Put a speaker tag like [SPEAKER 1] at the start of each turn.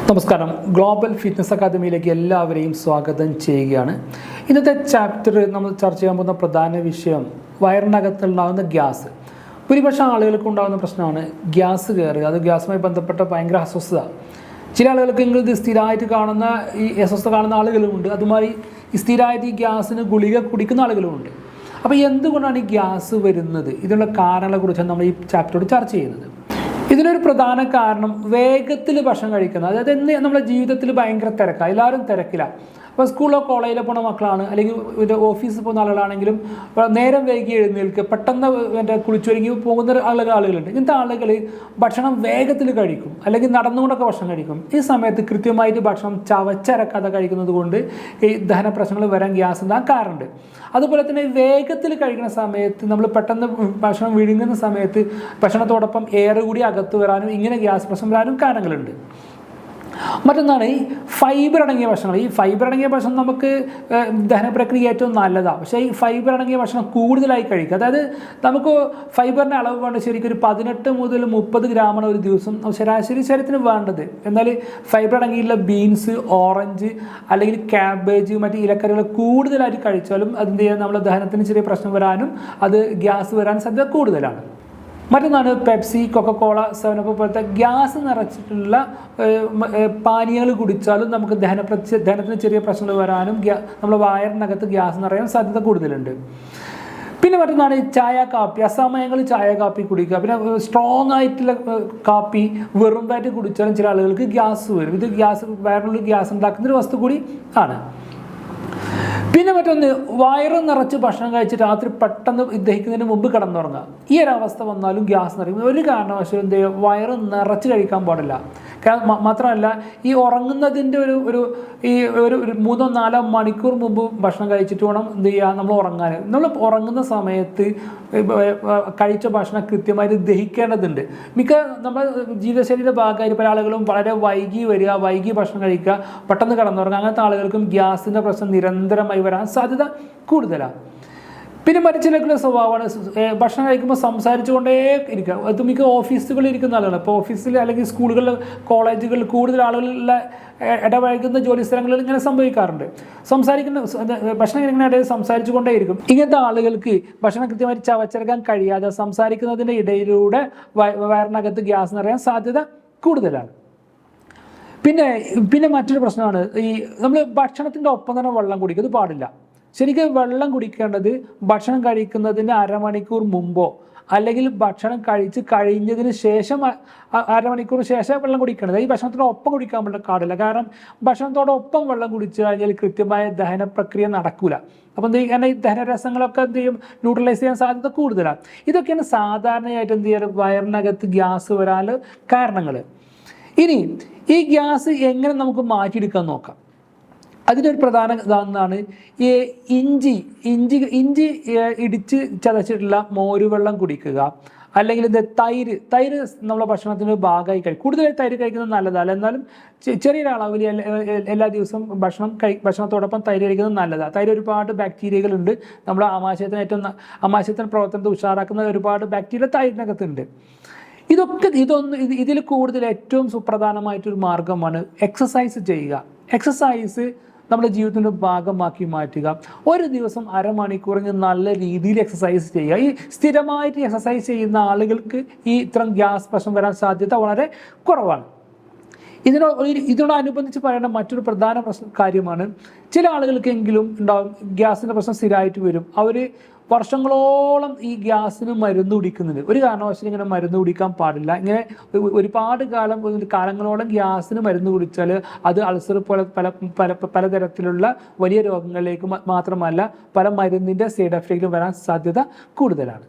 [SPEAKER 1] നമസ്കാരം. Global fitness അക്കാദമിയിലേക്ക് എല്ലാവരെയും സ്വാഗതം ചെയ്യുകയാണ്. ഇന്നത്തെ ചാപ്റ്റർ നമ്മൾ ചർച്ച ചെയ്യാൻ പോകുന്ന പ്രധാന വിഷയം വയറിനകത്തുണ്ടാകുന്ന ഗ്യാസ്. ഭൂരിപക്ഷം ആളുകൾക്ക് ഉണ്ടാകുന്ന പ്രശ്നമാണ് ഗ്യാസ് കയറുക. അത് ഗ്യാസുമായി ബന്ധപ്പെട്ട ഭയങ്കര അസ്വസ്ഥത. ചില ആളുകൾക്ക് ഇത് സ്ഥിരമായിട്ട് കാണുന്ന ഈ അസ്വസ്ഥത കാണുന്ന ആളുകളുമുണ്ട്. അതുമായി സ്ഥിരമായിട്ട് ഈ ഗ്യാസിന് ഗുളിക കുടിക്കുന്ന ആളുകളുമുണ്ട്. അപ്പോൾ എന്തുകൊണ്ടാണ് ഈ ഗ്യാസ് വരുന്നത്? ഇതിനുള്ള കാരണങ്ങളെക്കുറിച്ചാണ് നമ്മൾ ഈ ചാപ്റ്ററോട് ചർച്ച ചെയ്യുന്നത്. ഇതിനൊരു പ്രധാന കാരണം വേഗത്തിൽ ഭക്ഷണം കഴിക്കുന്നത്. അതായത് ഇന്ന് നമ്മുടെ ജീവിതത്തിൽ ഭയങ്കര തിരക്കാണ്, എല്ലാവരും തിരക്കിലാണ്. അപ്പോൾ സ്കൂളിലോ കോളേജിലോ പോകുന്ന മക്കളാണ്, അല്ലെങ്കിൽ ഒരു ഓഫീസിൽ പോകുന്ന ആളുകളാണെങ്കിലും നേരം വൈകി എഴുന്നേൽക്കുക, പെട്ടെന്ന് കുളിച്ചൊരുങ്ങി പോകുന്ന ആളുകളുണ്ട്. ഇങ്ങനത്തെ ആളുകൾ ഭക്ഷണം വേഗത്തിൽ കഴിക്കും, അല്ലെങ്കിൽ നടന്നുകൊണ്ടൊക്കെ ഭക്ഷണം കഴിക്കും. ഈ സമയത്ത് കൃത്യമായിട്ട് ഭക്ഷണം ചവച്ചരക്കാതെ കഴിക്കുന്നത് കൊണ്ട് ഈ ദഹന പ്രശ്നങ്ങൾ വരാൻ ഗ്യാസ് ഉണ്ടാകാൻ കാരണമുണ്ട്. അതുപോലെ തന്നെ വേഗത്തിൽ കഴിക്കുന്ന സമയത്ത് നമ്മൾ പെട്ടെന്ന് ഭക്ഷണം വിഴുങ്ങുന്ന സമയത്ത് ഭക്ഷണത്തോടൊപ്പം എയർ കൂടി അകത്ത് വരാനും ഇങ്ങനെ ഗ്യാസ് പ്രശ്നം വരാനും കാരണങ്ങളുണ്ട്. മറ്റൊന്നാണ് ഈ ഫൈബർ അടങ്ങിയ ഭക്ഷണങ്ങൾ. ഈ ഫൈബർ അടങ്ങിയ ഭക്ഷണം നമുക്ക് ദഹന പ്രക്രിയ ഏറ്റവും നല്ലതാണ്. പക്ഷേ ഈ ഫൈബർ അടങ്ങിയ ഭക്ഷണം കൂടുതലായി കഴിക്കുക, അതായത് നമുക്ക് ഫൈബറിൻ്റെ അളവ് വേണ്ട ശരിക്കും ഒരു 18 മുതൽ 30 ഗ്രാമാണ് ഒരു ദിവസം ശരാശരി ശരീരത്തിന് വേണ്ടത്. എന്നാൽ ഫൈബർ അടങ്ങിയുള്ള ബീൻസ്, ഓറഞ്ച് അല്ലെങ്കിൽ ക്യാബേജ്, മറ്റ് ഇലക്കറികൾ കൂടുതലായിട്ട് കഴിച്ചാലും അതിൻ്റെ നമ്മുടെ ദഹനത്തിന് ചെറിയ പ്രശ്നം വരാനും അത് ഗ്യാസ് വരാൻ സാധ്യത കൂടുതലാണ്. മറ്റൊന്നാണ് പെപ്സി, കൊക്കക്കോള, 7up പോലത്തെ ഗ്യാസ് നിറച്ചിട്ടുള്ള പാനീയങ്ങൾ കുടിച്ചാലും നമുക്ക് ദഹനത്തിന് ചെറിയ പ്രശ്നങ്ങൾ വരാനും നമ്മുടെ വയറിനകത്ത് ഗ്യാസ് നിറയാൻ സാധ്യത കൂടുതലുണ്ട്. പിന്നെ മറ്റൊന്നാണ് ചായ, കാപ്പി. അസമയങ്ങളിൽ ചായ, കാപ്പി കുടിക്കുക. പിന്നെ സ്ട്രോങ് ആയിട്ടുള്ള കാപ്പി വെറും വയറ്റിൽ കുടിച്ചാലും ചില ആളുകൾക്ക് ഗ്യാസ് വരും. ഇത് വയറിനുള്ളിൽ ഗ്യാസ് ഉണ്ടാക്കുന്നൊരു വസ്തു കൂടി ആണ്. പിന്നെ മറ്റൊന്ന്, വയറ് നിറച്ച് ഭക്ഷണം കഴിച്ച് രാത്രി പെട്ടെന്ന് ദഹിക്കുന്നതിന് മുമ്പ് കിടന്നുറങ്ങുക. ഈ ഒരു അവസ്ഥ വന്നാലും ഗ്യാസ് നിറയും. ഒരു കാരണവശാലും എന്ത് ചെയ്യുക, വയറ് നിറച്ച് കഴിക്കാൻ പാടില്ല. മാത്രമല്ല, ഈ ഉറങ്ങുന്നതിൻ്റെ ഒരു 3-4 മണിക്കൂർ മുമ്പ് ഭക്ഷണം കഴിച്ചിട്ട് വേണം എന്ത് ചെയ്യുക, നമ്മൾ ഉറങ്ങാൻ. നമ്മൾ ഉറങ്ങുന്ന സമയത്ത് കഴിച്ച ഭക്ഷണം കൃത്യമായിട്ട് ദഹിക്കേണ്ടതുണ്ട്. നമ്മുടെ ജീവിതശൈലിയുടെ ഭാഗമായി പല ആളുകളും വളരെ വൈകി വരിക, വൈകി ഭക്ഷണം കഴിക്കുക, പെട്ടെന്ന് കിടന്നുറങ്ങുക. അങ്ങനത്തെ ആളുകൾക്കും ഗ്യാസിൻ്റെ പ്രശ്നം നിരന്തരമായി വരാൻ സാധ്യത കൂടുതലാണ്. പിന്നെ മറ്റു ചിലക്കുള്ള സ്വഭാവമാണ് ഭക്ഷണം കഴിക്കുമ്പോൾ സംസാരിച്ചു കൊണ്ടേ ഇരിക്കുക. അത് മിക്ക ഓഫീസുകളിൽ ഇരിക്കുന്ന ആളുകൾ. ഇപ്പോൾ ഓഫീസിൽ അല്ലെങ്കിൽ സ്കൂളുകളിൽ, കോളേജുകളിൽ കൂടുതൽ ആളുകളുള്ള ഇടപഴകുന്ന ജോലി സ്ഥലങ്ങളിൽ ഇങ്ങനെ സംഭവിക്കാറുണ്ട്. ഭക്ഷണം കഴിക്കുന്നതിനിടയിൽ സംസാരിച്ചു കൊണ്ടേയിരിക്കും. ഇങ്ങനത്തെ ആളുകൾക്ക് ഭക്ഷണം കൃത്യമായിട്ട് ചവച്ചെടുക്കാൻ കഴിയാതെ സംസാരിക്കുന്നതിൻ്റെ ഇടയിലൂടെ വയറിനകത്ത് ഗ്യാസ് നിറയാൻ സാധ്യത കൂടുതലാണ്. പിന്നെ മറ്റൊരു പ്രശ്നമാണ് ഈ നമ്മൾ ഭക്ഷണത്തിൻ്റെ ഒപ്പം തന്നെ വെള്ളം കുടിക്കുന്നത് പാടില്ല. ശരിക്കും വെള്ളം കുടിക്കേണ്ടത് ഭക്ഷണം കഴിക്കുന്നതിന് അരമണിക്കൂർ മുമ്പോ അല്ലെങ്കിൽ ഭക്ഷണം കഴിഞ്ഞതിന് ശേഷം അരമണിക്കൂർ ശേഷം വെള്ളം കുടിക്കേണ്ടത്. ഈ ഭക്ഷണത്തോടൊപ്പം കുടിക്കാൻ പാടില്ല. കാരണം ഭക്ഷണത്തോടൊപ്പം വെള്ളം കുടിച്ചു കഴിഞ്ഞാൽ കൃത്യമായ ദഹന പ്രക്രിയ നടക്കില്ല. അപ്പം ഈ ദഹനരസങ്ങളൊക്കെ എന്ത് ചെയ്യും, ന്യൂട്രലൈസ് ചെയ്യാൻ സാധ്യത കൂടുതലാണ്. ഇതൊക്കെയാണ് സാധാരണയായിട്ട് എന്ത് ചെയ്യുക, വയറിനകത്ത് ഗ്യാസ് വരാൻ കാരണങ്ങൾ. ഇനി ഈ ഗ്യാസ് എങ്ങനെ നമുക്ക് മാറ്റിയെടുക്കാൻ നോക്കാം. അതിനൊരു പ്രധാന ഇതാണ് ഈ ഇഞ്ചി ഇടിച്ച് ചതച്ചിട്ടുള്ള മോരുവെള്ളം കുടിക്കുക, അല്ലെങ്കിൽ തൈര് നമ്മളെ ഭക്ഷണത്തിന് ഭാഗമായി കഴിക്കും. കൂടുതലായി തൈര് കഴിക്കുന്നത് നല്ലതല്ല, എന്നാലും ചെറിയൊരളവിൽ എല്ലാ ദിവസവും ഭക്ഷണത്തോടൊപ്പം തൈര് കഴിക്കുന്നത് നല്ലതാണ്. തൈര് ഒരുപാട് ബാക്ടീരിയകളുണ്ട്. നമ്മുടെ ആമാശയത്തിന് പ്രവർത്തനത്തെ ഉഷാറാക്കുന്ന ഒരുപാട് ബാക്ടീരിയ തൈരിനകത്തുണ്ട്. ഇതിൽ കൂടുതൽ ഏറ്റവും സുപ്രധാനമായിട്ടൊരു മാർഗമാണ് എക്സസൈസ് ചെയ്യുക. എക്സസൈസ് നമ്മുടെ ജീവിതത്തിൻ്റെ ഭാഗമാക്കി മാറ്റുക. ഒരു ദിവസം അരമണിക്കൂറെങ്കിൽ നല്ല രീതിയിൽ എക്സസൈസ് ചെയ്യുക. ഈ സ്ഥിരമായിട്ട് എക്സസൈസ് ചെയ്യുന്ന ആളുകൾക്ക് ഈ ഇത്തരം ഗ്യാസ് പ്രശ്നം വരാൻ സാധ്യത വളരെ കുറവാണ്. ഇതിനോടനുബന്ധിച്ച് പറയേണ്ട മറ്റൊരു പ്രധാന കാര്യമാണ്, ചില ആളുകൾക്കെങ്കിലും ഉണ്ടാവും ഗ്യാസിൻ്റെ പ്രശ്നം സ്ഥിരമായിട്ട് വരും. അവർ വർഷങ്ങളോളം ഈ ഗ്യാസിന് മരുന്ന് കുടിക്കുന്നുണ്ട്. ഒരു കാരണവശാലും ഇങ്ങനെ മരുന്ന് കുടിക്കാൻ പാടില്ല. ഇങ്ങനെ ഒരുപാട് കാലങ്ങളോളം ഗ്യാസിന് മരുന്ന് കുടിച്ചാൽ അത് അൾസർ പോലെ പലതരത്തിലുള്ള വലിയ രോഗങ്ങളിലേക്ക് മാത്രമല്ല പല മരുന്നിൻ്റെ സൈഡ് എഫക്റ്റുകളും വരാൻ സാധ്യത കൂടുതലാണ്.